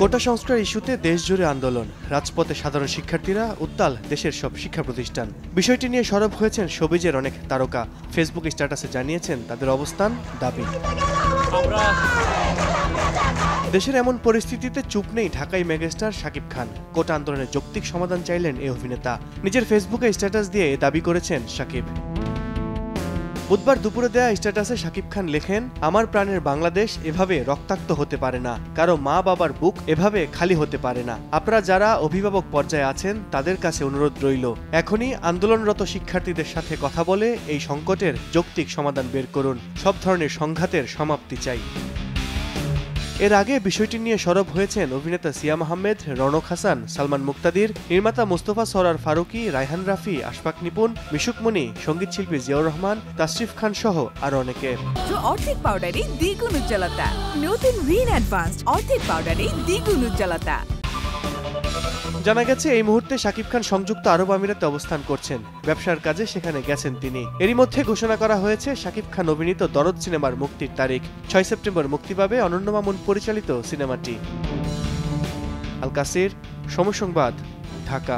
কোটা সংস্কার ইস্যুতে দেশজুড়ে আন্দোলন, রাজপথে সাধারণ শিক্ষার্থীরা, উত্তাল দেশের সব শিক্ষা প্রতিষ্ঠান। বিষয়টি নিয়ে সরব হয়েছেন শোবিজের অনেক তারকা। ফেসবুক স্ট্যাটাসে জানিয়েছেন তাদের অবস্থান, দাবি। দেশের এমন পরিস্থিতিতে চুপ নেই ঢাকাই মেগাস্টার শাকিব খান। কোটা আন্দোলনের যৌক্তিক সমাধান চাইলেন এই অভিনেতা। নিজের ফেসবুকে স্ট্যাটাস দিয়ে দাবি করেছেন শাকিব। বুধবার দুপুরে দেয়া স্ট্যাটাসে শাকিব খান লেখেন, আমার প্রাণের বাংলাদেশ এভাবে রক্তাক্ত হতে পারে না, কারো মা বাবার বুক এভাবে খালি হতে পারে না। আপনারা যারা অভিভাবক পর্যায়ে আছেন তাদের কাছে অনুরোধ রইল, এখনই আন্দোলনরত শিক্ষার্থীদের সাথে কথা বলে এই সংকটের যৌক্তিক সমাধান বের করুন। সব ধরনের সংঘাতের সমাপ্তি চাই। এর আগে বিষয়টি নিয়ে সরব হয়েছেন অভিনেতা সিয়াম আহমেদ, রনক হাসান, সালমান মুক্তাদির, নির্মাতা মুস্তফা সরার ফারুকী, রায়হান রাফি, আশফাক নিপুন, মিশুক মুনি, সঙ্গীতশিল্পী জিয়াউর রহমান, তাশরিফ খান সহ আরো অনেকে। অর্ধেক পাউডারে দ্বিগুণ উজ্জ্বলতা, নতুন রিন অ্যাডভান্সড অর্ধেক পাউডারে দ্বিগুণ উজ্জ্বলতা। জানা গেছে এই মুহূর্তে শাকিব খান সংযুক্ত আরব আমিরাতে অবস্থান করছেন। ব্যবসার কাজে সেখানে গেছেন তিনি। এরই মধ্যে ঘোষণা করা হয়েছে শাকিব খান অভিনীত দরদ সিনেমার মুক্তির তারিখ। 6 সেপ্টেম্বর মুক্তি পাবে অনন্য মামুন পরিচালিত সিনেমাটি। আল কাসির, সময় সংবাদ, ঢাকা।